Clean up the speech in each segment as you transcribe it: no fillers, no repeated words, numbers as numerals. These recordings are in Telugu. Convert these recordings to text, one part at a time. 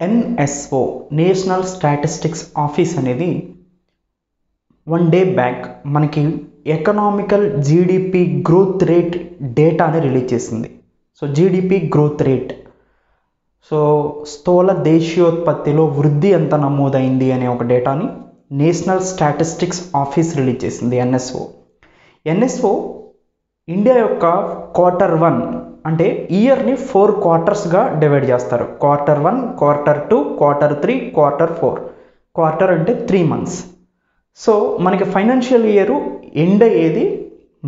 ఎన్ఎస్ఓ నేషనల్ స్టాటిస్టిక్స్ ఆఫీస్ అనేది 1 డే బ్యాక్ మనకి ఎకనామికల్ జీడిపి గ్రోత్ రేట్ డేటాని రిలీజ్ చేసింది. So GDP growth rate, so స్థూల దేశీయోత్పత్తిలో వృద్ధి ఎంత నమోదైంది అనే ఒక డేటాని నేషనల్ స్టాటిస్టిక్స్ ఆఫీస్ రిలీజ్ చేసింది. ఎన్ఎస్ఓ ఇండియా యొక్క Q1 అంటే ఇయర్ని 4 క్వార్టర్స్గా డివైడ్ చేస్తారు. Q1, Q2, Q3, Q4. Quarter అంటే 3 months. సో మనకి ఫైనాన్షియల్ ఇయర్ ఎండ్ అయ్యేది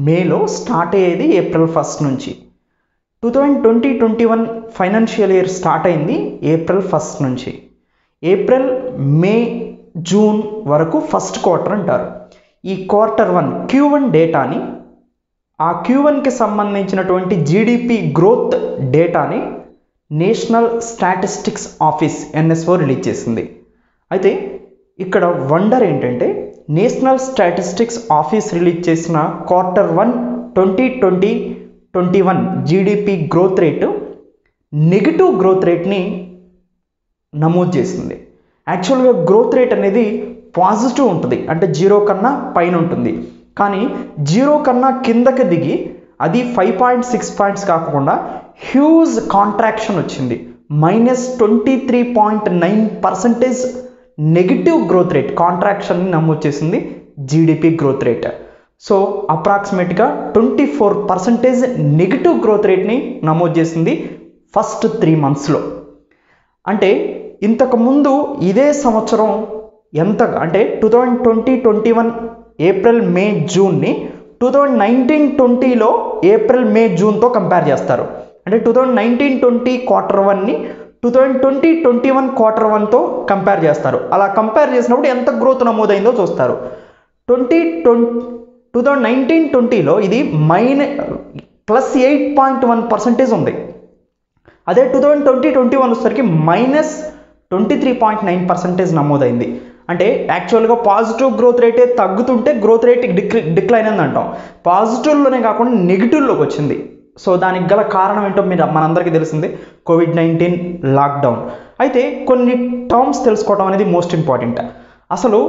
మేలో, స్టార్ట్ అయ్యేది April 1 నుంచి. 2020-21 ఫైనాన్షియల్ ఇయర్ స్టార్ట్ అయింది April 1 నుంచి. ఏప్రిల్, మే, జూన్ వరకు ఫస్ట్ క్వార్టర్ అంటారు. ఈ Q1 Q1 డేటాని, ఆ Q1కి సంబంధించినటువంటి జీడిపి గ్రోత్ డేటాని national statistics office NSO release చేసింది. అయితే ఇక్కడ వండర్ ఏంటంటే నేషనల్ స్టాటిస్టిక్స్ ఆఫీస్ రిలీజ్ చేసిన Q1 2020-21 GDP growth rate negative growth రేట్ని నమోదు చేసింది. యాక్చువల్గా గ్రోత్ రేట్ అనేది పాజిటివ్ ఉంటుంది, అంటే 0 కన్నా పైన ఉంటుంది. కానీ 0 కన్నా కిందకి దిగి అది 5.6 పాయింట్స్ కాకుండా హ్యూజ్ కాంట్రాక్షన్ వచ్చింది. -23.9% నెగిటివ్ గ్రోత్ రేట్ కాంట్రాక్షన్ని నమోదు చేసింది జీడిపి గ్రోత్ రేట్. సో అప్రాక్సిమేట్గా 24% నెగిటివ్ గ్రోత్ రేట్ని నమోదు చేసింది ఫస్ట్ 3 monthsలో. అంటే ఇంతకుముందు ఇదే సంవత్సరం ఎంత అంటే 2020-21 ఏప్రిల్, మే, జూన్ని 2019-20లో ఏప్రిల్, మే, జూన్తో కంపేర్ చేస్తారు. అంటే 2019-20 Q1ని 2020-21 Q1తో కంపేర్ చేస్తారు. అలా కంపేర్ చేసినప్పుడు ఎంత గ్రోత్ నమోదైందో చూస్తారు. 2019-20లో ఇది +8.1% ఉంది. అదే 2020-21 వచ్చేసరికి -23.9% నమోదైంది. అంటే యాక్చువల్గా పాజిటివ్ గ్రోత్ రేటే తగ్గుతుంటే గ్రోత్ రేట్ డిక్లైన్ అని అంటాం. పాజిటివ్లోనే కాకుండా నెగిటివ్లోకి వచ్చింది. సో దానికి గల కారణం ఏంటో మనందరికీ తెలిసిందే, COVID-19 లాక్డౌన్. అయితే కొన్ని టర్మ్స్ తెలుసుకోవడం అనేది మోస్ట్ ఇంపార్టెంట్. అసలు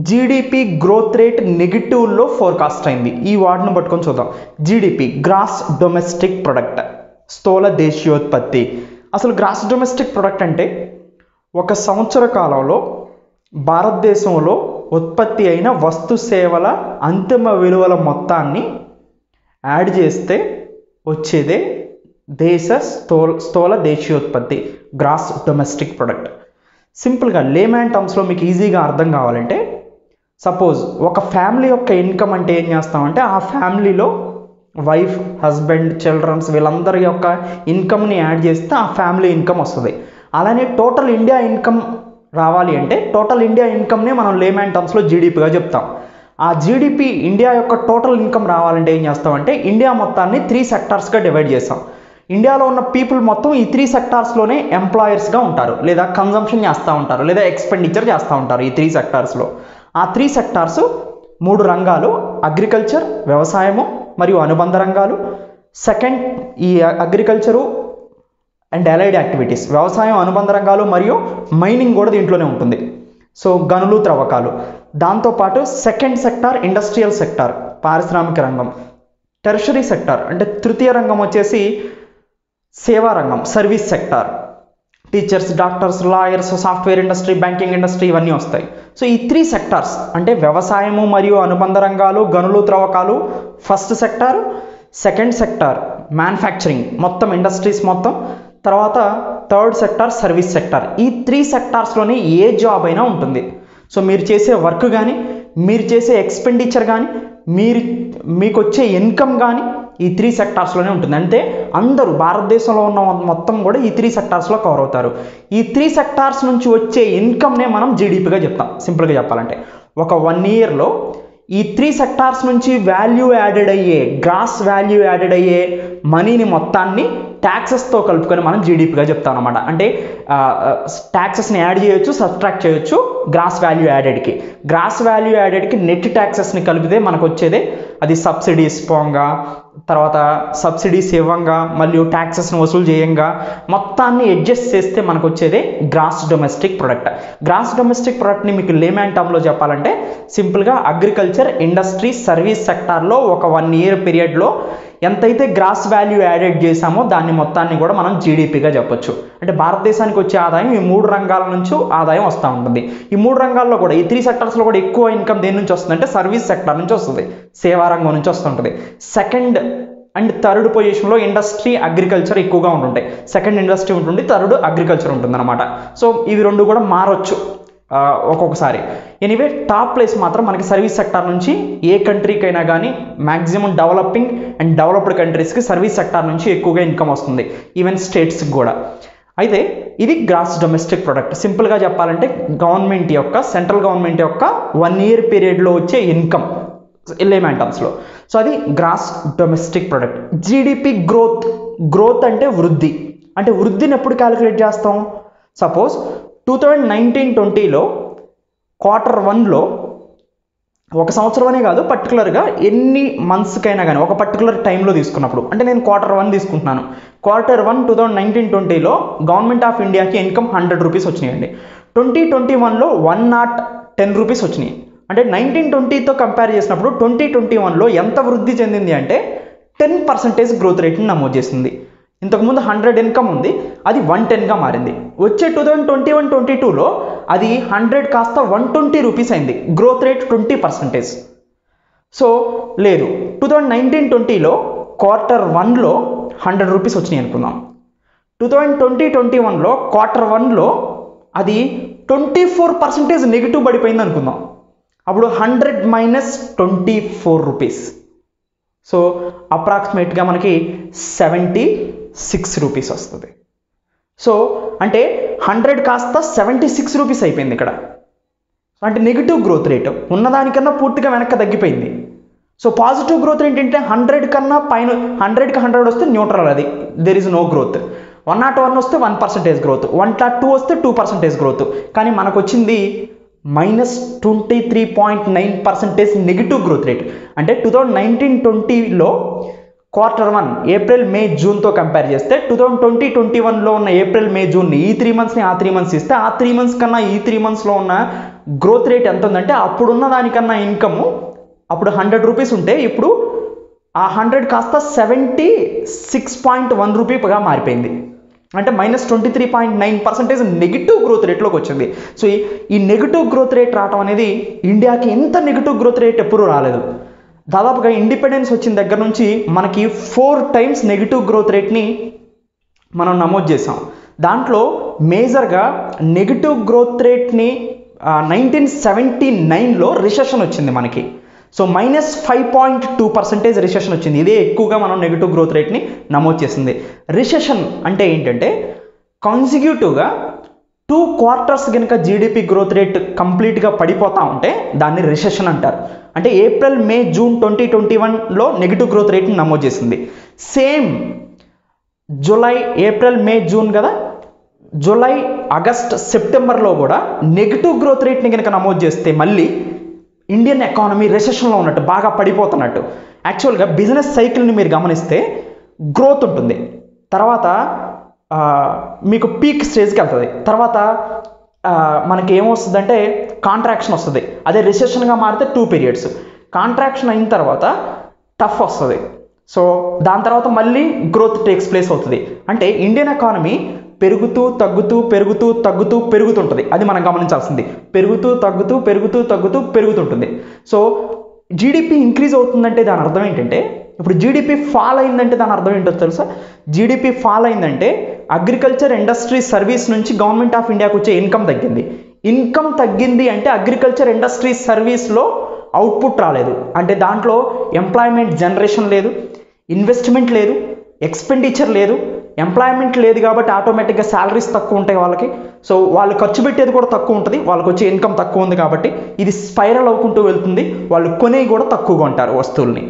జీడిపి గ్రోత్ రేట్ నెగిటివ్లో ఫోర్కాస్ట్ అయింది. ఈ వాటిని పట్టుకొని చూద్దాం. జీడిపి గ్రాస్ డొమెస్టిక్ ప్రొడక్ట్, స్థూల దేశీయోత్పత్తి. అసలు గ్రాస్ డొమెస్టిక్ ప్రొడక్ట్ అంటే ఒక సంవత్సర కాలంలో భారతదేశంలో ఉత్పత్తి అయిన వస్తు సేవల అంతిమ విలువల మొత్తాన్ని యాడ్ చేస్తే వచ్చేదే దేశ స్థూల దేశీయోత్పత్తి, గ్రాస్ డొమెస్టిక్ ప్రొడక్ట్. సింపుల్గా లేమ్యాన్ టర్మ్స్లో మీకు ఈజీగా అర్థం కావాలంటే, సపోజ్ ఒక ఫ్యామిలీ యొక్క ఇన్కమ్ అంటే ఏం చేస్తామంటే ఆ ఫ్యామిలీలో వైఫ్, హస్బెండ్, చిల్డ్రన్స్ వీళ్ళందరి యొక్క ఇన్కమ్ని యాడ్ చేస్తే ఆ ఫ్యామిలీ ఇన్కమ్ వస్తుంది. అలానే టోటల్ ఇండియా ఇన్కమ్ రావాలి అంటే టోటల్ ఇండియా ఇన్కమ్నే మనం లేమ్యాన్ టర్మ్స్లో జీడిపిగా చెప్తాం. ఆ జీడిపి ఇండియా యొక్క టోటల్ ఇన్కమ్ రావాలంటే ఏం చేస్తామంటే ఇండియా మొత్తాన్ని 3 సెక్టార్స్గా డివైడ్ చేస్తాం. ఇండియాలో ఉన్న పీపుల్ మొత్తం ఈ 3 సెక్టార్స్లోనే ఎంప్లాయర్స్గా ఉంటారు, లేదా కన్జంప్షన్ చేస్తూ ఉంటారు, లేదా ఎక్స్పెండిచర్ చేస్తూ ఉంటారు. ఈ 3 సెక్టార్స్లో ఆ 3 సెక్టార్స్ 3 రంగాలు: అగ్రికల్చర్, వ్యవసాయము మరియు అనుబంధ రంగాలు. సెకండ్, ఈ అగ్రికల్చరు అండ్ అలైడ్ యాక్టివిటీస్, వ్యవసాయం, అనుబంధ రంగాలు మరియు మైనింగ్ కూడా దీంట్లోనే ఉంటుంది. సో గనులు, త్రవ్వకాలు. దాంతోపాటు సెకండ్ సెక్టార్ ఇండస్ట్రియల్ సెక్టార్, పారిశ్రామిక రంగం. టెర్షరీ సెక్టార్ అంటే తృతీయ రంగం వచ్చేసి సేవా రంగం, service sector. Teachers, doctors, lawyers, software industry, banking industry ఇవన్నీ వస్తాయి. సో ఈ 3 సెక్టార్స్ అంటే వ్యవసాయము మరియు అనుబంధ రంగాలు, గనులు, త్రవ్వకాలు first sector. Second sector manufacturing, మొత్తం ఇండస్ట్రీస్ మొత్తం. తర్వాత థర్డ్ సెక్టార్ సర్వీస్ సెక్టార్. ఈ 3 సెక్టార్స్లోనే ఏ జాబ్ అయినా ఉంటుంది. సో మీరు చేసే వర్క్ కానీ, మీరు చేసే ఎక్స్పెండిచర్ కానీ, మీకు వచ్చే ఇన్కమ్ కానీ ఈ 3 సెక్టార్స్లోనే ఉంటుంది. అంటే అందరూ భారతదేశంలో ఉన్న మొత్తం కూడా ఈ 3 సెక్టార్స్లో కవర్ అవుతారు. ఈ 3 సెక్టార్స్ నుంచి వచ్చే ఇన్కమ్నే మనం జీడిపిగా చెప్తాం. సింపుల్గా చెప్పాలంటే ఒక 1 yearలో ఈ 3 సెక్టార్స్ నుంచి వాల్యూ యాడెడ్ అయ్యే, గ్రాస్ వాల్యూ యాడెడ్ అయ్యే మనీని మొత్తాన్ని ట్యాక్సెస్తో కలుపుకొని మనం జీడిపిగా చెప్తాం అనమాట. అంటే ట్యాక్సెస్ని యాడ్ చేయొచ్చు, సబ్ట్రాక్ట్ చేయొచ్చు గ్రాస్ వాల్యూ యాడెడ్కి. గ్రాస్ వాల్యూ యాడెడ్కి నెట్ ట్యాక్సెస్ని కలిపితే మనకు వచ్చేదే అది సబ్సిడీస్ పోంగా, తర్వాత సబ్సిడీస్ ఇవ్వంగా, మళ్ళీ ట్యాక్సెస్ను వసూలు చేయంగా, మొత్తాన్ని అడ్జస్ట్ చేస్తే మనకు వచ్చేదే gross domestic product. Gross domestic ప్రొడక్ట్ని మీకు లేమ్యాన్ టర్మ్లో చెప్పాలంటే సింపుల్గా అగ్రికల్చర్, ఇండస్ట్రీ, సర్వీస్ సెక్టార్లో ఒక 1 year పీరియడ్లో ఎంతైతే గ్రాస్ వాల్యూ యాడెడ్ చేసామో దాన్ని మొత్తాన్ని కూడా మనం జీడిపిగా చెప్పొచ్చు. అంటే భారతదేశానికి వచ్చే ఆదాయం ఈ 3 రంగాల నుంచి ఆదాయం వస్తూ ఉంటుంది. ఈ 3 రంగాల్లో కూడా, ఈ 3 సెక్టర్స్లో కూడా ఎక్కువ ఇన్కమ్ దేని నుంచి వస్తుంది అంటే సర్వీస్ సెక్టర్ నుంచి వస్తుంది, సేవా రంగం నుంచి వస్తుంటుంది. సెకండ్ అండ్ థర్డ్ పొజిషన్లో ఇండస్ట్రీ, అగ్రికల్చర్ ఎక్కువగా ఉంటుంటాయి. సెకండ్ ఇండస్ట్రీ ఉంటుంది, థర్డ్ అగ్రికల్చర్ ఉంటుంది అనమాట. సో ఇవి 2 కూడా మారొచ్చు ఒక్కొక్కసారి. ఎనీవే టాప్ ప్లేస్ మాత్రం మనకి సర్వీస్ సెక్టార్ నుంచి ఏ కంట్రీకైనా కానీ మ్యాక్సిమం డెవలపింగ్ అండ్ డెవలప్డ్ కంట్రీస్కి సర్వీస్ సెక్టార్ నుంచి ఎక్కువగా ఇన్కమ్ వస్తుంది, ఈవెన్ స్టేట్స్కి కూడా. అయితే ఇది గ్రాస్ డొమెస్టిక్ ప్రొడక్ట్. సింపుల్గా చెప్పాలంటే గవర్నమెంట్ యొక్క, సెంట్రల్ గవర్నమెంట్ యొక్క 1 year పీరియడ్లో వచ్చే ఇన్కమ్ లేమ్యాన్ టర్మ్స్లో. సో అది gross domestic product. GDP growth అంటే వృద్ధి. అంటే వృద్ధిని ఎప్పుడు క్యాలిక్యులేట్ చేస్తాం? సపోజ్ 2019-20లో Q1లో, ఒక సంవత్సరం అనే కాదు, పర్టికులర్గా ఎన్ని మంత్స్కైనా కానీ ఒక పర్టికులర్ టైంలో తీసుకున్నప్పుడు, అంటే నేను Q1 తీసుకుంటున్నాను. Q1 2019-20లో గవర్నమెంట్ ఆఫ్ ఇండియాకి ఇన్కమ్ 100 రూపీస్ వచ్చినాయండి. 2021లో 110 రూపీస్ వచ్చినాయి. అంటే 1920తో కంపేర్ చేసినప్పుడు 2021లో ఎంత వృద్ధి చెందింది అంటే 10% గ్రోత్ రేట్ని నమోదు చేసింది. ఇంతకుముందు 100 ఇన్కమ్ ఉంది, అది 110గా మారింది. వచ్చే 2021-22లో అది 100 కాస్త 120 రూపీస్ అయింది, గ్రోత్ రేట్ 20%. సో లేదు, 2019-20లో Q1లో 100 రూపీస్ వచ్చినాయి అనుకుందాం. 2020-21లో Q1లో అది 24% నెగిటివ్ పడిపోయింది అనుకుందాం. అప్పుడు 100 - 24 రూపీస్. సో అప్రాక్సిమేట్గా మనకి 76 రూపీస్ వస్తుంది. సో అంటే 100 కాస్త 76 రూపీస్ అయిపోయింది ఇక్కడ. అంటే నెగిటివ్ గ్రోత్ రేట్ ఉన్నదానికన్నా పూర్తిగా వెనక్కి తగ్గిపోయింది. సో పాజిటివ్ గ్రోత్ రేట్ ఏంటంటే 100 కన్నా పైన, 100కి 100 వస్తే న్యూట్రల్, అది దెర్ ఇస్ నో గ్రోత్. 101 వస్తే 1% గ్రోత్, 102 వస్తే 2% గ్రోత్. కానీ మనకు వచ్చింది -23.9% నెగిటివ్ గ్రోత్ రేట్. అంటే 2019-20లో Q1 ఏప్రిల్, మే, జూన్తో కంపేర్ చేస్తే 2020-21లో ఉన్న ఏప్రిల్, మే, జూన్ని, ఈ 3 మంత్స్ని ఆ 3 మంత్స్ ఇస్తే ఆ 3 మంత్స్ కన్నా ఈ 3 మంత్స్లో ఉన్న గ్రోత్ రేట్ ఎంత ఉందంటే అప్పుడున్న దానికన్నా ఇన్కమ్ అప్పుడు 100 రూపీస్ ఉంటే ఇప్పుడు ఆ 100 కాస్త 76.1 రూపీగా మారిపోయింది. అంటే -23.9% నెగిటివ్ గ్రోత్ రేట్లోకి వచ్చింది. సో ఈ నెగిటివ్ గ్రోత్ రేట్ రావడం అనేది ఇండియాకి ఎంత నెగిటివ్ గ్రోత్ రేట్ ఎప్పుడూ రాలేదు. దాదాపుగా ఇండిపెండెన్స్ వచ్చిన దగ్గర నుంచి మనకి 4 times నెగిటివ్ గ్రోత్ రేట్ని మనం నమోదు చేసాం. దాంట్లో మేజర్గా నెగిటివ్ గ్రోత్ రేట్ని 1979లో రిసెషన్ వచ్చింది మనకి. సో -5.2% రిసెషన్ వచ్చింది. ఇదే ఎక్కువగా మనం నెగిటివ్ గ్రోత్ రేట్ని నమోదు చేసింది. రిసెషన్ అంటే ఏంటంటే కాన్సిక్యూటివ్గా 2 quarters కనుక జీడిపి గ్రోత్ రేట్ కంప్లీట్గా పడిపోతూ ఉంటే దాన్ని రిసెషన్ అంటారు. అంటే ఏప్రిల్, మే, జూన్ 2021లో నెగిటివ్ గ్రోత్ రేట్ని నమోదు చేసింది. సేమ్ జూలై, ఏప్రిల్, మే, జూన్ కదా, జూలై, ఆగస్ట్, సెప్టెంబర్లో కూడా నెగిటివ్ గ్రోత్ రేట్ని కనుక నమోదు చేస్తే మళ్ళీ ఇండియన్ ఎకానమీ రిసెషన్లో ఉన్నట్టు, బాగా పడిపోతున్నట్టు. యాక్చువల్గా బిజినెస్ సైకిల్ని మీరు గమనిస్తే గ్రోత్ ఉంటుంది, తర్వాత మీకు పీక్ స్టేజ్కి వెళ్తుంది, తర్వాత మనకి ఏమొస్తుందంటే కాంట్రాక్షన్ వస్తుంది. అదే రిసెషన్గా మారితే 2 periods. కాంట్రాక్షన్ అయిన తర్వాత టఫ్ వస్తుంది. సో దాని తర్వాత మళ్ళీ గ్రోత్ టేక్స్ ప్లేస్ అవుతుంది. అంటే ఇండియన్ ఎకానమీ పెరుగుతూ తగ్గుతూ పెరుగుతూ తగ్గుతూ పెరుగుతుంటుంది. అది మనం గమనించాల్సింది. పెరుగుతూ తగ్గుతూ పెరుగుతూ తగ్గుతూ పెరుగుతుంటుంది. సో జీడిపి ఇంక్రీజ్ అవుతుందంటే దాని అర్థం ఏంటంటే, ఇప్పుడు జీడిపి ఫాల్ అయిందంటే దాని అర్థం ఏంటో తెలుసా? జీడిపి ఫాల్ అయిందంటే అగ్రికల్చర్, ఇండస్ట్రీ, సర్వీస్ నుంచి గవర్నమెంట్ ఆఫ్ ఇండియాకి వచ్చే ఇన్కమ్ తగ్గింది. ఇన్కమ్ తగ్గింది అంటే అగ్రికల్చర్, ఇండస్ట్రీ, సర్వీస్లో అవుట్పుట్ రాలేదు. అంటే దాంట్లో ఎంప్లాయ్మెంట్ జనరేషన్ లేదు, ఇన్వెస్ట్మెంట్ లేదు, ఎక్స్పెండిచర్ లేదు. ఎంప్లాయ్మెంట్ లేదు కాబట్టి ఆటోమేటిక్గా శాలరీస్ తక్కువ ఉంటాయి వాళ్ళకి. సో వాళ్ళు ఖర్చు పెట్టేది కూడా తక్కువ ఉంటుంది, వాళ్ళకి వచ్చే ఇన్కమ్ తక్కువ ఉంది కాబట్టి ఇది స్పైరల్ అవుకుంటూ వెళ్తుంది. వాళ్ళు కొనేవి కూడా తక్కువగా ఉంటారు వస్తువుల్ని.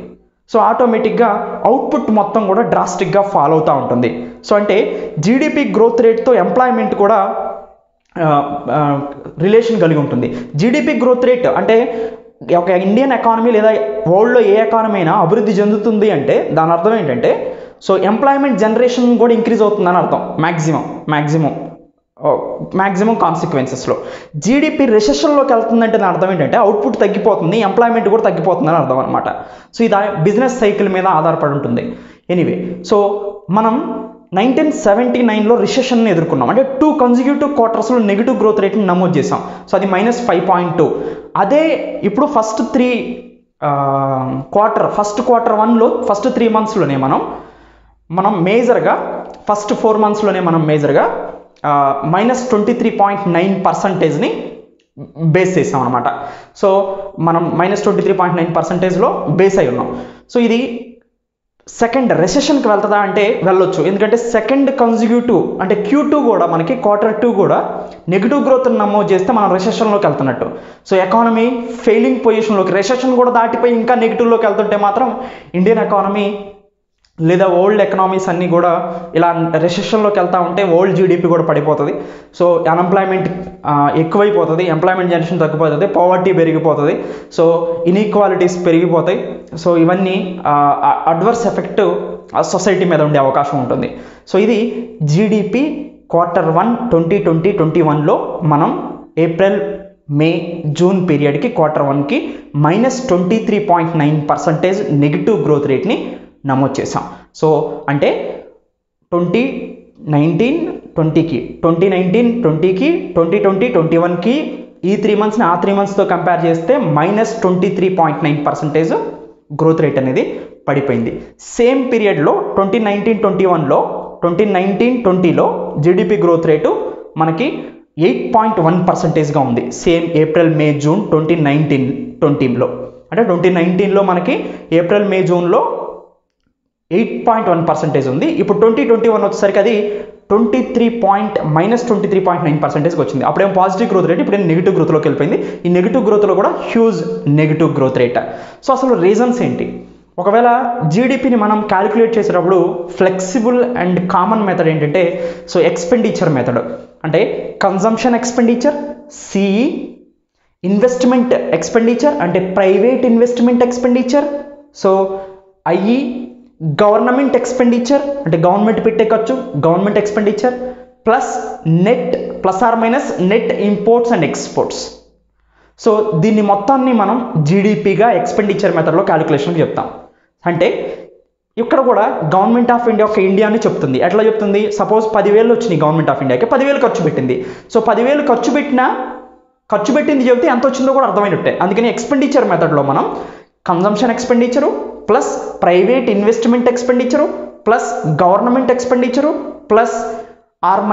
సో ఆటోమేటిక్గా అవుట్పుట్ మొత్తం కూడా డ్రాస్టిక్గా ఫాల్ అవుతూ ఉంటుంది. సో అంటే జీడిపి గ్రోత్ రేట్తో ఎంప్లాయ్మెంట్ కూడా రిలేషన్ కలిగి ఉంటుంది. జీడిపి గ్రోత్ రేట్ అంటే ఒక ఇండియన్ ఎకానమీ లేదా వరల్డ్లో ఏ ఎకానమీ అయినా అభివృద్ధి చెందుతుంది అంటే దాని అర్థం ఏంటంటే సో ఎంప్లాయ్మెంట్ జనరేషన్ కూడా ఇంక్రీజ్ అవుతుందని అర్థం. మ్యాక్సిమం కాన్సిక్వెన్సెస్లో జీడిపి రిసెషన్లోకి వెళ్తుందంటే దాని అర్థం ఏంటంటే అవుట్పుట్ తగ్గిపోతుంది, ఎంప్లాయ్మెంట్ కూడా తగ్గిపోతుందని అర్థం అనమాట. సో ఇది బిజినెస్ సైకిల్ మీద ఆధారపడి ఉంటుంది. ఎనీవే, సో మనం 1979లో రిసెషన్ని ఎదుర్కొన్నాం. అంటే 2 కన్సిక్యూటివ్ క్వార్టర్స్లో నెగిటివ్ గ్రోత్ రేట్ని నమోదు చేసాం. సో అది -5.2. అదే ఇప్పుడు ఫస్ట్ క్వార్టర్ 1లో ఫస్ట్ 3 మంత్స్లోనే మనం మేజర్గా ఫస్ట్ 4 మంత్స్లోనే మనం మేజర్గా -23.9%ని బేస్ చేసాం అనమాట. సో మనం -23.9%లో బేస్ అయి ఉన్నాం. సో ఇది సెకండ్ రెసెషన్కి వెళ్తుందా అంటే వెళ్ళొచ్చు. ఎందుకంటే సెకండ్ కన్సిక్యూటివ్ అంటే Q2 కూడా మనకి Q2 కూడా నెగిటివ్ గ్రోత్ నమోదు చేస్తే మనం రెసెషన్లోకి వెళ్తున్నట్టు. సో ఎకానమీ ఫెయిలింగ్ పొజిషన్లోకి, రెసెషన్ కూడా దాటిపోయి ఇంకా నెగిటివ్లోకి వెళ్తుంటే మాత్రం ఇండియన్ ఎకానమీ లేదా వరల్డ్ ఎకనామీస్ అన్నీ కూడా ఇలా రెసెషన్లోకి వెళ్తూ ఉంటే వరల్డ్ జీడిపి కూడా పడిపోతుంది. సో అన్ఎంప్లాయ్మెంట్ ఎక్కువైపోతుంది, ఎంప్లాయ్మెంట్ జనరేషన్ తగ్గిపోతుంది, పావర్టీ పెరిగిపోతుంది, సో ఇన్ఈక్వాలిటీస్ పెరిగిపోతాయి. సో ఇవన్నీ అడ్వర్స్ ఎఫెక్ట్ సొసైటీ మీద ఉండే అవకాశం ఉంటుంది. సో ఇది జీడిపి Q1 2020-21లో మనం ఏప్రిల్, మే, జూన్ పీరియడ్కి Q1కి -23.9% నెగిటివ్ గ్రోత్ రేట్ని నమోదు చేసాం. సో అంటే 2019-20కి 2020-21కి ఈ 3 మంత్స్ని ఆ 3 మంత్స్తో కంపేర్ చేస్తే -23.9% గ్రోత్ రేట్ అనేది పడిపోయింది. సేమ్ పీరియడ్లో 2019-20లో జీడిపి గ్రోత్ రేటు మనకి 8.1%గా ఉంది. సేమ్ ఏప్రిల్, మే, జూన్ 2019-20లో. అంటే 2019లో మనకి ఏప్రిల్, మే, జూన్లో 8.1% ఉంది. ఇప్పుడు 2021 వచ్చేసరికి అది -23.9%కి వచ్చింది. అప్పుడేమో పాజిటివ్ గ్రోత్ రేట్, ఇప్పుడు నెగిటివ్ గ్రోత్లోకి వెళ్ళిపోయింది. ఈ నెగిటివ్ గ్రోత్లో కూడా huge negative growth rate. So అసలు రీజన్స్ ఏంటి? ఒకవేళ జీడిపిని మనం క్యాలిక్యులేట్ చేసేటప్పుడు ఫ్లెక్సిబుల్ అండ్ కామన్ మెథడ్ ఏంటంటే సో ఎక్స్పెండిచర్ మెథడ్. అంటే consumption expenditure, CE, investment expenditure అంటే private investment expenditure, so IE, government expenditure అంటే గవర్నమెంట్ పెట్టే ఖర్చు, government expenditure, plus net imports and exports. So దీన్ని మొత్తాన్ని మనం జీడిపిగా ఎక్స్పెండిచర్ మెథడ్లో క్యాలిక్యులేషన్ చెప్తాం. అంటే ఇక్కడ కూడా గవర్నమెంట్ ఆఫ్ ఇండియా ఒక ఇండియాని చెప్తుంది. ఎట్లా చెప్తుంది? సపోజ్ 10,000 వచ్చినాయి గవర్నమెంట్ ఆఫ్ ఇండియాకి, 10,000 ఖర్చు పెట్టింది. సో 10,000 ఖర్చు పెట్టింది చెబితే ఎంత వచ్చిందో కూడా అర్థమైనట్టే. అందుకని ఎక్స్పెండిచర్ మెథడ్లో మనం consumption expenditure plus private investment expenditure plus government expenditure plus or-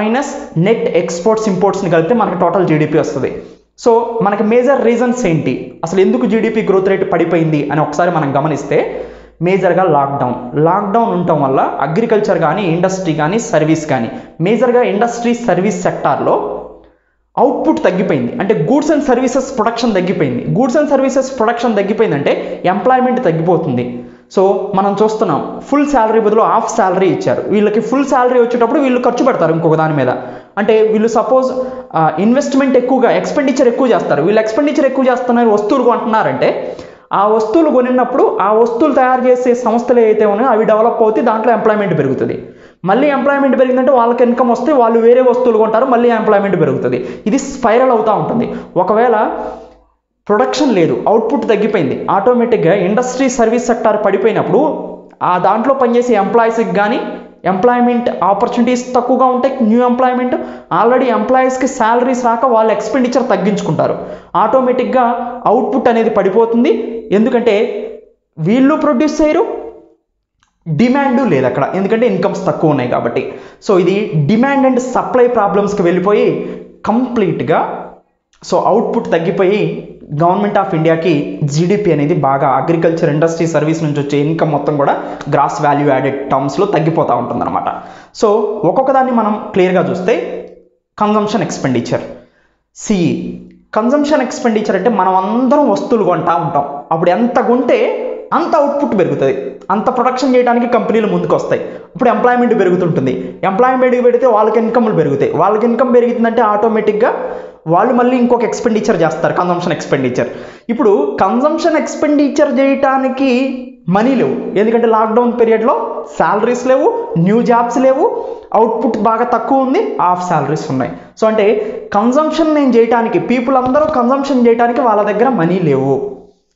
net exports ఇంపోర్ట్స్ని కలిపితే మనకి టోటల్ జీడిపి వస్తుంది. సో మనకి మేజర్ రీజన్స్ ఏంటి, అసలు ఎందుకు జీడిపి గ్రోత్ రేట్ పడిపోయింది అని ఒకసారి మనం గమనిస్తే మేజర్గా లాక్డౌన్ ఉండటం వల్ల అగ్రికల్చర్ కానీ, ఇండస్ట్రీ కానీ, సర్వీస్ కానీ, మేజర్గా ఇండస్ట్రీ సర్వీస్ సెక్టార్లో అవుట్పుట్ తగ్గిపోయింది. అంటే గూడ్స్ అండ్ సర్వీసెస్ ప్రొడక్షన్ తగ్గిపోయింది. గూడ్స్ అండ్ సర్వీసెస్ ప్రొడక్షన్ తగ్గిపోయిందంటే ఎంప్లాయ్మెంట్ తగ్గిపోతుంది. సో మనం చూస్తున్నాం ఫుల్ శాలరీ బదులు హాఫ్ శాలరీ ఇచ్చారు. వీళ్ళకి ఫుల్ శాలరీ వచ్చేటప్పుడు వీళ్ళు ఖర్చు పెడతారు ఇంకొక దాని మీద. అంటే వీళ్ళు సపోజ్ ఇన్వెస్ట్మెంట్ ఎక్స్పెండిచర్ ఎక్కువ చేస్తారు. వీళ్ళు ఎక్స్పెండిచర్ ఎక్కువ చేస్తున్నారు, వస్తువులు కొంటున్నారంటే ఆ వస్తువులు కొనినప్పుడు ఆ వస్తువులు తయారు చేసే సంస్థలు ఏవైతే ఉన్నాయో అవి డెవలప్ అవుతాయి, దాంట్లో ఎంప్లాయ్మెంట్ పెరుగుతుంది. మళ్ళీ ఎంప్లాయ్మెంట్ పెరిగిందంటే వాళ్ళకి ఇన్కమ్ వస్తే వాళ్ళు వేరే వస్తువులు కొంటారు, మళ్ళీ ఎంప్లాయ్మెంట్ పెరుగుతుంది. ఇది స్పైరల్ అవుతూ ఉంటుంది. ఒకవేళ ప్రొడక్షన్ లేదు, అవుట్పుట్ తగ్గిపోయింది, ఆటోమేటిక్గా ఇండస్ట్రీ సర్వీస్ సెక్టార్ పడిపోయినప్పుడు ఆ దాంట్లో పనిచేసే ఎంప్లాయీస్కి కానీ ఎంప్లాయ్మెంట్ ఆపర్చునిటీస్ తక్కువగా ఉంటాయి. న్యూ ఎంప్లాయ్మెంట్ ఆల్రెడీ ఎంప్లాయీస్కి శాలరీస్ రాక వాళ్ళు ఎక్స్పెండిచర్ తగ్గించుకుంటారు. ఆటోమేటిక్గా అవుట్పుట్ అనేది పడిపోతుంది. ఎందుకంటే వీళ్ళు ప్రొడ్యూస్ చేయరు, డిమాండు లేదు అక్కడ, ఎందుకంటే ఇన్కమ్స్ తక్కువ ఉన్నాయి కాబట్టి. సో ఇది డిమాండ్ అండ్ సప్లై ప్రాబ్లమ్స్కి వెళ్ళిపోయి కంప్లీట్గా సో అవుట్పుట్ తగ్గిపోయి గవర్నమెంట్ ఆఫ్ ఇండియాకి జీడిపి అనేది బాగా అగ్రికల్చర్, ఇండస్ట్రీ, సర్వీస్ నుంచి వచ్చే ఇన్కమ్ మొత్తం కూడా గ్రాస్ వాల్యూ యాడెడ్ టర్మ్స్లో తగ్గిపోతూ ఉంటుంది అనమాట. సో ఒక్కొక్క దాన్ని మనం క్లియర్గా చూస్తే consumption expenditure, CE. Consumption expenditure అంటే మనం అందరం వస్తువులు కొంటా ఉంటాం. అప్పుడు ఎంత కొంటే అంత అవుట్పుట్ పెరుగుతుంది, అంత ప్రొడక్షన్ చేయడానికి కంపెనీలు ముందుకు వస్తాయి. ఇప్పుడు ఎంప్లాయ్మెంట్ పెరుగుతుంటుంది, ఎంప్లాయ్మెంట్ పెడితే వాళ్ళకి ఇన్కమ్లు పెరుగుతాయి, వాళ్ళకి ఇన్కమ్ పెరుగుతుందంటే ఆటోమేటిక్గా వాళ్ళు మళ్ళీ ఇంకొక ఎక్స్పెండిచర్ చేస్తారు, కన్జంప్షన్ ఎక్స్పెండిచర్. ఇప్పుడు కన్జంప్షన్ ఎక్స్పెండిచర్ చేయడానికి మనీ లేవు, ఎందుకంటే లాక్డౌన్ పీరియడ్లో శాలరీస్ లేవు, న్యూ జాబ్స్ లేవు, అవుట్పుట్ బాగా తక్కువ ఉంది, ఆఫ్ శాలరీస్ ఉన్నాయి. సో అంటే కన్జంప్షన్ నేను చేయడానికి, పీపుల్ అందరూ కన్జంప్షన్ చేయడానికి వాళ్ళ దగ్గర మనీ లేవు.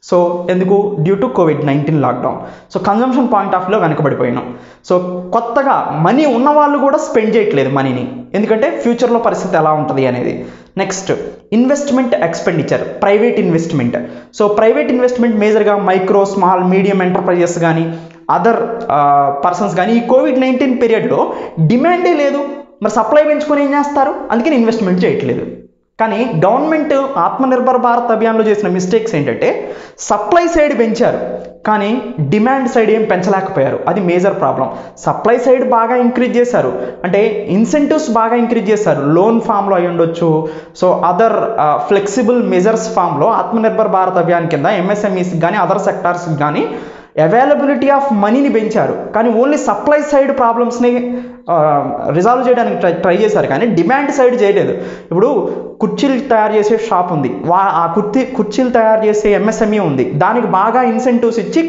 సో ఎందుకు? Due to COVID-19 lockdown. So consumption point of వ్యూలో వెనకబడిపోయినాం. సో కొత్తగా మనీ ఉన్న వాళ్ళు కూడా స్పెండ్ చేయట్లేదు మనీని, ఎందుకంటే ఫ్యూచర్లో పరిస్థితి ఎలా ఉంటుంది అనేది. Next investment expenditure, private investment. So private investment మేజర్గా మైక్రో స్మాల్ మీడియం ఎంటర్ప్రైజెస్ కానీ అదర్ పర్సన్స్ కానీ ఈ COVID-19 పీరియడ్లో డిమాండే లేదు, మరి సప్లై పెంచుకొని ఏం చేస్తారు? అందుకని ఇన్వెస్ట్మెంట్ చేయట్లేదు. కానీ గవర్నమెంట్ ఆత్మనిర్భర్ భారత్ అభియాన్లో చేసిన మిస్టేక్స్ ఏంటంటే సప్లై సైడ్ పెంచారు కానీ డిమాండ్ సైడ్ ఏం పెంచలేకపోయారు, అది మేజర్ ప్రాబ్లం. సప్లై సైడ్ బాగా ఇంక్రీజ్ చేశారు, అంటే ఇన్సెంటివ్స్ బాగా ఇంక్రీజ్ చేశారు, లోన్ ఫామ్లో అయి ఉండొచ్చు, సో అదర్ ఫ్లెక్సిబుల్ మెజర్స్ ఫామ్లో ఆత్మనిర్భర్ భారత్ అభియాన్ కింద ఎంఎస్ఎంఈస్కి కానీ అదర్ సెక్టార్స్కి కానీ అవైలబిలిటీ ఆఫ్ మనీని పెంచారు, కానీ ఓన్లీ సప్లై సైడ్ ప్రాబ్లమ్స్ని రిజాల్వ్ చేయడానికి ట్రై చేశారు కానీ డిమాండ్ సైడ్ చేయలేదు. ఇప్పుడు కుర్చీలు తయారు చేసే షాప్ ఉంది, ఆ కుర్చీలు తయారు చేసే ఎంఎస్ఎంఈ ఉంది, దానికి బాగా ఇన్సెంటివ్స్ ఇచ్చి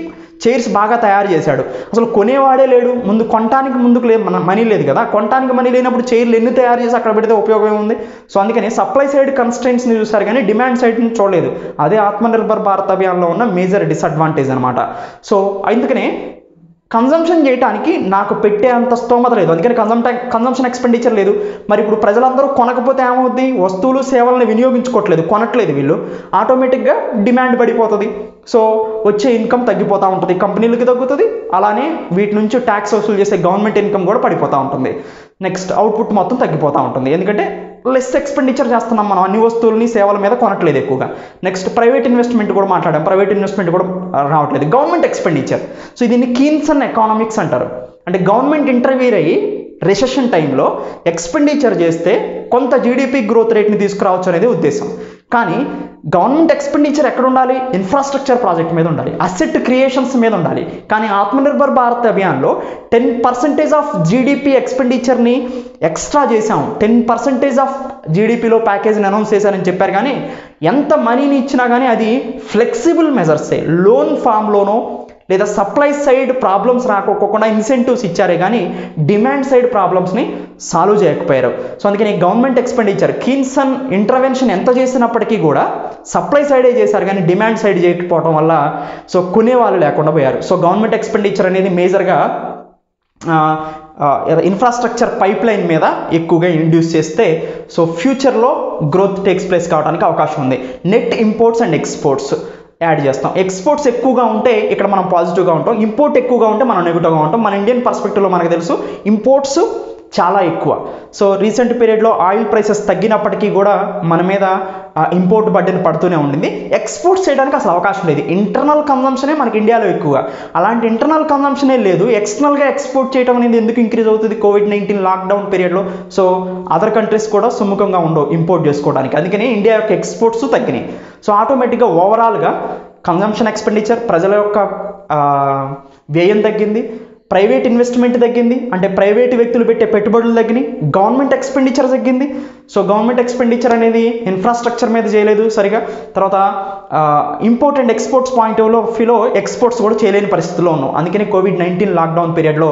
చైర్స్ బాగా తయారు చేశాడు, అసలు కొనేవాడే లేడు, ముందు కొనడానికి ముందుకు మనీ లేదు కదా, కొనడానికి మనీ లేనప్పుడు చైర్లు ఎన్ని తయారు చేసి అక్కడ పెడితే ఉపయోగం ఏముంది? సో అందుకని సప్లై సైడ్ కన్స్ట్రెంట్స్ని చూశారు కానీ డిమాండ్ సైడ్ని చూడలేదు, అదే ఆత్మనిర్భర్ భారత్ అభియాన్లో ఉన్న మేజర్ డిసడ్వాంటేజ్ అనమాట. సో అందుకనే కన్జంప్షన్ చేయడానికి నాకు పెట్టే అంత స్తోమత లేదు, అందుకని కన్జంప్షన్ ఎక్స్పెండిచర్ లేదు. మరి ఇప్పుడు ప్రజలందరూ కొనకపోతే ఏమవుద్ది? వస్తువులు సేవలను వినియోగించుకోవట్లేదు, కొనట్లేదు వీళ్ళు, ఆటోమేటిక్గా డిమాండ్ పడిపోతుంది. సో వచ్చే ఇన్కమ్ తగ్గిపోతూ ఉంటుంది, కంపెనీలకి తగ్గుతుంది, అలానే వీటి నుంచి ట్యాక్స్ వసూలు చేసే గవర్నమెంట్ ఇన్కమ్ కూడా పడిపోతూ ఉంటుంది. నెక్స్ట్ అవుట్పుట్ మొత్తం తగ్గిపోతూ ఉంటుంది, ఎందుకంటే లెస్ ఎక్స్పెండిచర్ చేస్తున్నాం మనం, అన్ని వస్తువులని సేవల మీద కొనట్లేదు ఎక్కువగా. నెక్స్ట్ ప్రైవేట్ ఇన్వెస్ట్మెంట్ కూడా మాట్లాడాం, ప్రైవేట్ ఇన్వెస్ట్మెంట్ కూడా రావట్లేదు. గవర్నమెంట్ ఎక్స్పెండిచర్, సో దీన్ని కీన్సన్ ఎకానమిక్స్ అంటారు, అంటే గవర్నమెంట్ ఇంటర్వ్యూర్ అయ్యి రిసెషన్ టైంలో ఎక్స్పెండిచర్ చేస్తే కొంత జీడిపి గ్రోత్ రేట్ని తీసుకురావచ్చు అనేది ఉద్దేశం. కానీ గవర్నమెంట్ ఎక్స్పెండిచర్ ఎక్కడ ఉండాలి? ఇన్ఫ్రాస్ట్రక్చర్ ప్రాజెక్ట్ మీద ఉండాలి, అసెట్ క్రియేషన్స్ మీద ఉండాలి. కానీ ఆత్మనిర్భర్ భారత్ అభియాన్లో 10% ఆఫ్ జీడిపి ఎక్స్పెండిచర్ని ఎక్స్ట్రా చేశాం, 10% ఆఫ్ జీడిపిలో ప్యాకేజ్ని అనౌన్స్ చేశారని చెప్పారు. కానీ ఎంత మనీని ఇచ్చినా కానీ అది ఫ్లెక్సిబుల్ మెజర్సే, లోన్ ఫామ్లోనో లేదా సప్లై సైడ్ ప్రాబ్లమ్స్ రాకోకుండా ఇన్సెంటివ్స్ ఇచ్చారే కానీ డిమాండ్ సైడ్ ప్రాబ్లమ్స్ని సాల్వ్ చేయకపోయారు. సో అందుకని గవర్నమెంట్ ఎక్స్పెండిచర్ కీన్సన్ ఇంటర్వెన్షన్ ఎంత చేసినప్పటికీ కూడా సప్లై సైడే చేశారు కానీ డిమాండ్ సైడ్ చేయకపోవడం వల్ల సో కొనేవాళ్ళు లేకుండా పోయారు. సో గవర్నమెంట్ ఎక్స్పెండిచర్ అనేది మేజర్గా ఇన్ఫ్రాస్ట్రక్చర్ పైప్ లైన్ మీద ఎక్కువగా ఇండ్యూస్ చేస్తే సో ఫ్యూచర్లో గ్రోత్ టేక్స్ ప్లేస్ కావడానికి అవకాశం ఉంది. Net imports and exports add చేస్తాం. ఎక్స్పోర్ట్స్ ఎక్కువగా ఉంటే ఇక్కడ మనం పాజిటివ్గా ఉంటాం, ఇంపోర్ట్ ఎక్కువగా ఉంటే మనం నెగిటివ్గా ఉంటాం. మన ఇండియన్ పర్స్పెక్టివ్లో మనకు తెలుసు ఇంపోర్ట్స్ చాలా ఎక్కువ. సో రీసెంట్ పీరియడ్లో ఆయిల్ ప్రైసెస్ తగ్గినప్పటికీ కూడా మన మీద ఇంపోర్ట్ బర్డెన్ పడుతూనే ఉండింది. ఎక్స్పోర్ట్స్ చేయడానికి అసలు అవకాశం లేదు, ఇంటర్నల్ కన్జంప్షనే మనకి ఇండియాలో ఎక్కువగా, అలాంటి ఇంటర్నల్ కన్జంప్షనే లేదు. ఎక్స్టర్నల్గా ఎక్స్పోర్ట్ చేయడం అనేది ఎందుకు ఇంక్రీజ్ అవుతుంది COVID-19 లాక్డౌన్ పీరియడ్లో? సో అదర్ కంట్రీస్ కూడా సుముఖంగా ఉండవు ఇంపోర్ట్ చేసుకోవడానికి, అందుకని ఇండియా యొక్క ఎక్స్పోర్ట్స్ తగ్గినాయి. సో ఆటోమేటిక్గా ఓవరాల్గా కన్జంప్షన్ ఎక్స్పెండిచర్, ప్రజల యొక్క వ్యయం తగ్గింది, ప్రైవేట్ ఇన్వెస్ట్మెంట్ తగ్గింది, అంటే ప్రైవేట్ వ్యక్తులు పెట్టే పెట్టుబడులు తగ్గినాయి, గవర్నమెంట్ ఎక్స్పెండిచర్ తగ్గింది. సో గవర్నమెంట్ ఎక్స్పెండిచర్ అనేది ఇన్ఫ్రాస్ట్రక్చర్ మీద చేయలేదు సరిగా, తర్వాత import and exports point of వ్యూలో ఎక్స్పోర్ట్స్ కూడా చేయలేని పరిస్థితిలో ఉన్నాం. అందుకని COVID-19 లాక్డౌన్ పీరియడ్లో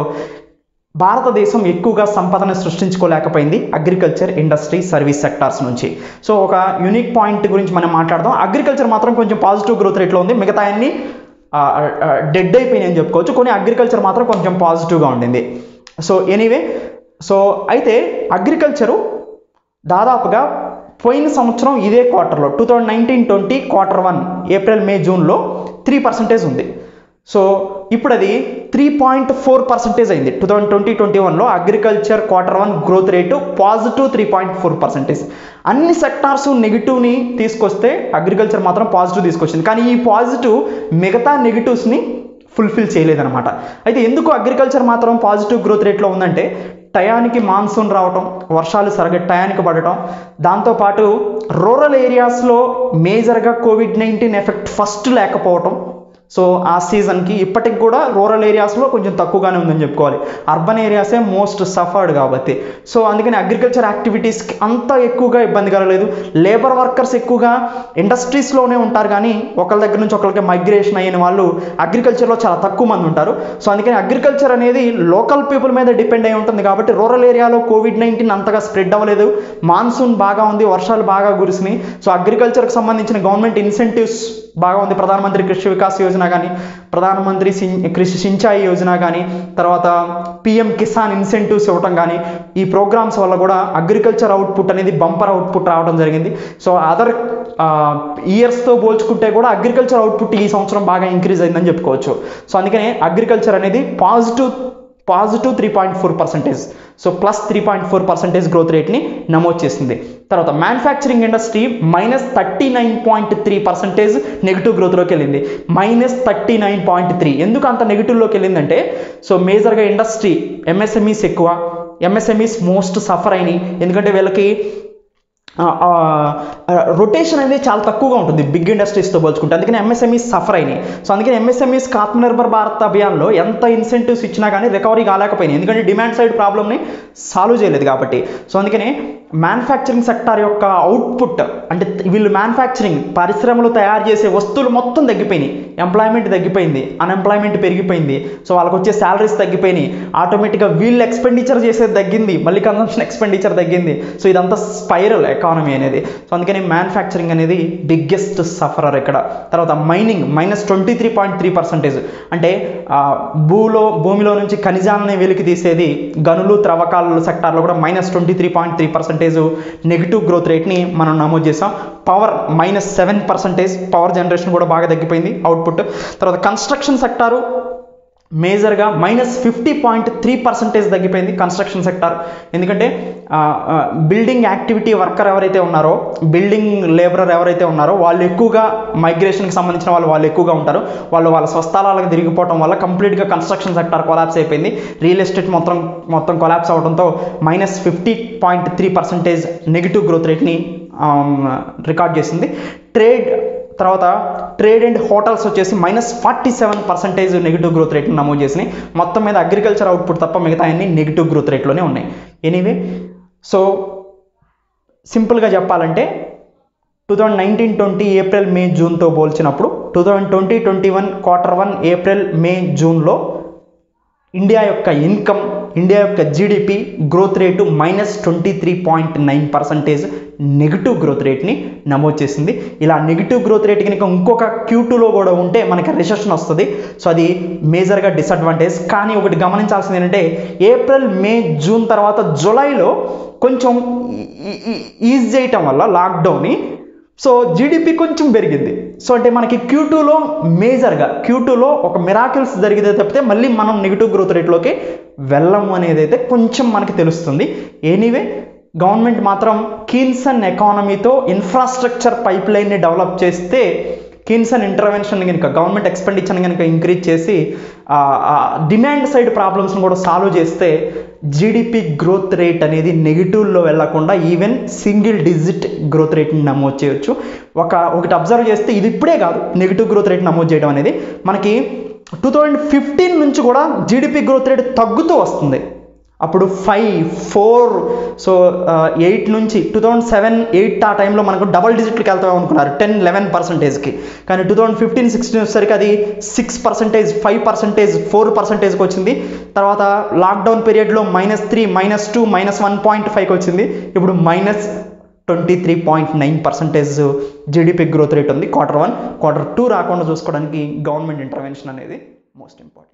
భారతదేశం ఎక్కువగా సంపదను సృష్టించుకోలేకపోయింది అగ్రికల్చర్, ఇండస్ట్రీ, సర్వీస్ సెక్టార్స్ నుంచి. సో ఒక యూనిక్ పాయింట్ గురించి మనం మాట్లాడదాం. అగ్రికల్చర్ మాత్రం కొంచెం పాజిటివ్ గ్రోత్ రేట్లో ఉంది, మిగతా అన్ని డెడ్ అయిపోయినాయి అని చెప్పుకోవచ్చు, కొన్ని అగ్రికల్చర్ మాత్రం కొంచెం పాజిటివ్గా ఉండింది. సో ఎనీవే, సో అయితే అగ్రికల్చరు దాదాపుగా పోయిన సంవత్సరం ఇదే క్వార్టర్లో 2019-20 Q1 ఏప్రిల్, మే, జూన్లో 3% ఉంది. సో ఇప్పుడు అది 3.4% అయింది. 2020-21లో agriculture Q1 growth rate positive 3.4%. అన్ని సెక్టార్స్ నెగిటివ్ని తీసుకొస్తే అగ్రికల్చర్ మాత్రం పాజిటివ్ తీసుకొచ్చింది, కానీ ఈ పాజిటివ్ మిగతా నెగిటివ్స్ని ఫుల్ఫిల్ చేయలేదన్నమాట. అయితే ఎందుకు అగ్రికల్చర్ మాత్రం పాజిటివ్ గ్రోత్ రేట్లో ఉందంటే టయానికి మాన్సూన్ రావటం, వర్షాలు సరిగ్గా టయానికి పడటం, దాంతోపాటు రూరల్ ఏరియాస్లో మేజర్గా COVID-19 ఎఫెక్ట్ ఫస్ట్ లేకపోవటం. సో ఆ సీజన్కి ఇప్పటికి కూడా రూరల్ ఏరియాస్లో కొంచెం తక్కువగానే ఉందని చెప్పుకోవాలి. అర్బన్ ఏరియాసే మోస్ట్ సఫర్డ్ కాబట్టి. సో అందుకని అగ్రికల్చర్ యాక్టివిటీస్కి అంత ఎక్కువగా ఇబ్బంది కలగలేదు. లేబర్ వర్కర్స్ ఎక్కువగా ఇండస్ట్రీస్లోనే ఉంటారు, కానీ ఒకళ్ళ దగ్గర నుంచి ఒకరికి మైగ్రేషన్ అయిన వాళ్ళు అగ్రికల్చర్లో చాలా తక్కువ మంది ఉంటారు. సో అందుకని అగ్రికల్చర్ అనేది లోకల్ పీపుల్ మీద డిపెండ్ అయి ఉంటుంది కాబట్టి రూరల్ ఏరియాలో కోవిడ్-19 అంతగా స్ప్రెడ్ అవ్వలేదు. మాన్సూన్ బాగా ఉంది, వర్షాలు బాగా కురిసినాయి. సో అగ్రికల్చర్కి సంబంధించిన గవర్నమెంట్ ఇన్సెంటివ్స్ బాగా ఉంది. ప్రధానమంత్రి కృషి వికాస్ యోజన కానీ, ప్రధానమంత్రి కృషి సించాయి యోజన కానీ, తర్వాత పిఎం కిసాన్ ఇన్సెంటివ్స్ ఇవ్వటం కానీ, ఈ ప్రోగ్రామ్స్ వల్ల కూడా అగ్రికల్చర్ అవుట్పుట్ అనేది బంపర్ అవుట్పుట్ రావడం జరిగింది. సో అదర్ ఇయర్స్తో పోల్చుకుంటే కూడా అగ్రికల్చర్ అవుట్పుట్ ఈ సంవత్సరం బాగా ఇంక్రీజ్ అయిందని చెప్పుకోవచ్చు. సో అందుకనే అగ్రికల్చర్ అనేది పాజిటివ్ 3.4%. సో ప్లస్ 3.4% గ్రోత్ రేట్ని నమోదు చేసింది. తర్వాత మ్యానుఫ్యాక్చరింగ్ ఇండస్ట్రీ -39.3% నెగిటివ్ గ్రోత్లోకి వెళ్ళింది. -39.3. ఎందుకు అంత నెగిటివ్లోకి వెళ్ళిందంటే, సో మేజర్గా ఇండస్ట్రీ ఎంఎస్ఎంఈస్ ఎక్కువ, ఎంఎస్ఎంఈస్ మోస్ట్ సఫర్ అయినాయి. ఎందుకంటే వీళ్ళకి రొటేషన్ అనేది చాలా తక్కువగా ఉంటుంది బిగ్ ఇండస్ట్రీస్తో పోల్చుకుంటే. అందుకని ఎంఎస్ఎంఈస్ సఫర్ అయినాయి. సో అందుకని ఎంఎస్ఎంఈస్కి ఆత్మనిర్భర్ భారత్ అభియాన్లో ఎంత ఇన్సెంటివ్స్ ఇచ్చినా కానీ రికవరీ కాలేకపోయినాయి, ఎందుకంటే డిమాండ్ సైడ్ ప్రాబ్లమ్ని సాల్వ్ చేయలేదు కాబట్టి. సో అందుకని మ్యానుఫ్యాక్చరింగ్ సెక్టార్ యొక్క అవుట్పుట్, అంటే వీళ్ళు మ్యానుఫ్యాక్చరింగ్ పరిశ్రమలు తయారు చేసే వస్తువులు మొత్తం తగ్గిపోయినాయి, ఎంప్లాయ్మెంట్ తగ్గిపోయింది, అన్ఎంప్లాయ్మెంట్ పెరిగిపోయింది. సో వాళ్ళకి వచ్చే శాలరీస్ తగ్గిపోయినాయి, ఆటోమేటిక్గా వీళ్ళు ఎక్స్పెండిచర్ చేసేది తగ్గింది, మళ్ళీ కన్సంప్షన్ ఎక్స్పెండిచర్ తగ్గింది. సో ఇదంతా స్పైరల్ ఎకానమీ అనేది. సో అందుకని మ్యానుఫ్యాక్చరింగ్ అనేది బిగ్గెస్ట్ సఫరర్ ఇక్కడ. తర్వాత మైనింగ్ -23.3%. అంటే భూమిలో నుంచి ఖనిజాలని వెలికి తీసేది గనులు త్రవ్వకాల సెక్టార్లో కూడా -23.3% నెగిటివ్ గ్రోత్ రేట్ని మనం నమోదు చేసాం. పవర్ -7%, పవర్ జనరేషన్ కూడా బాగా తగ్గిపోయింది అవుట్పుట్. తర్వాత కన్స్ట్రక్షన్ సెక్టారు మేజర్గా -50.3% తగ్గిపోయింది కన్స్ట్రక్షన్ సెక్టార్. ఎందుకంటే బిల్డింగ్ యాక్టివిటీ వర్కర్ ఎవరైతే ఉన్నారో, బిల్డింగ్ లేబరర్ ఎవరైతే ఉన్నారో వాళ్ళు ఎక్కువగా మైగ్రేషన్కి సంబంధించిన వాళ్ళు ఎక్కువగా ఉంటారు. వాళ్ళ స్వస్థలాలకు తిరిగిపోవడం వల్ల కంప్లీట్గా కన్స్ట్రక్షన్ సెక్టార్ కొలాప్స్ అయిపోయింది. రియల్ ఎస్టేట్ మొత్తం కొలాప్స్ అవడంతో -50.3% నెగిటివ్ గ్రోత్ రేట్ని రికార్డ్ చేసింది. ట్రేడ్ అండ్ హోటల్స్ వచ్చేసి -47% నెగిటివ్ గ్రోత్ రేట్ని నమోదు చేసినాయి. మొత్తం మీద అగ్రికల్చర్ అవుట్పుట్ తప్ప మిగతా అన్ని నెగిటివ్ గ్రోత్ రేట్లోనే ఉన్నాయి. ఎనీవే, సో సింపుల్గా చెప్పాలంటే 2019-20 ఏప్రిల్ మే జూన్తో పోల్చినప్పుడు 2020-21 Q1 ఏప్రిల్ మే జూన్లో ఇండియా యొక్క ఇన్కమ్, ఇండియా యొక్క GDP growth rate -23.9% negative growth రేట్ని నమోదు చేసింది. ఇలా నెగిటివ్ గ్రోత్ రేట్ కనుక ఇంకొక Q2లో కూడా ఉంటే మనకి రిసెషన్ వస్తుంది. సో అది మేజర్గా డిసడ్వాంటేజ్. కానీ ఒకటి గమనించాల్సింది ఏంటంటే ఏప్రిల్ మే జూన్ తర్వాత జూలైలో కొంచెం ఈజ్ చేయటం వల్ల లాక్డౌన్ని, సో జీడిపి కొంచెం పెరిగింది. సో అంటే మనకి Q2లో ఒక మిరాకిల్స్ జరిగితే తప్పితే మళ్ళీ మనం నెగిటివ్ గ్రోత్ రేట్లోకి వెళ్ళము అనేది అయితే కొంచెం మనకి తెలుస్తుంది. ఎనీవే, గవర్నమెంట్ మాత్రం కీన్సన్ ఎకానమీతో ఇన్ఫ్రాస్ట్రక్చర్ పైప్ లైన్ని డెవలప్ చేస్తే, కీన్సన్ ఇంటర్వెన్షన్ కనుక గవర్నమెంట్ ఎక్స్పెండిచర్ కనుక ఇంక్రీజ్ చేసి డిమాండ్ సైడ్ ప్రాబ్లమ్స్ని కూడా సాల్వ్ చేస్తే జీడిపి గ్రోత్ రేట్ అనేది నెగిటివ్లో వెళ్లకుండా ఈవెన్ సింగిల్ డిజిట్ గ్రోత్ రేట్ని నమోదు చేయొచ్చు. ఒకటి అబ్జర్వ్ చేస్తే ఇది ఇప్పుడే కాదు నెగిటివ్ గ్రోత్ రేట్ నమోదు చేయడం అనేది, మనకి 2015 నుంచి కూడా జీడిపి గ్రోత్ రేట్ తగ్గుతూ వస్తుంది. అప్పుడు 5, 4, సో 8 నుంచి 2007-8 ఆ టైంలో మనకు డబల్ డిజిట్లకి వెళ్తాం అనుకున్నారు 10-11%కి. కానీ 2015-16 వచ్చేసరికి అది 6%, 5%, 4%కి వచ్చింది. తర్వాత లాక్డౌన్ పీరియడ్లో -3, -2, -1.5కి వచ్చింది. ఇప్పుడు -23.9% జీడిపి గ్రోత్ రేట్ ఉంది Q1. Q2 రాకుండా చూసుకోవడానికి గవర్నమెంట్ ఇంటర్వెన్షన్ అనేది మోస్ట్ ఇంపార్టెంట్.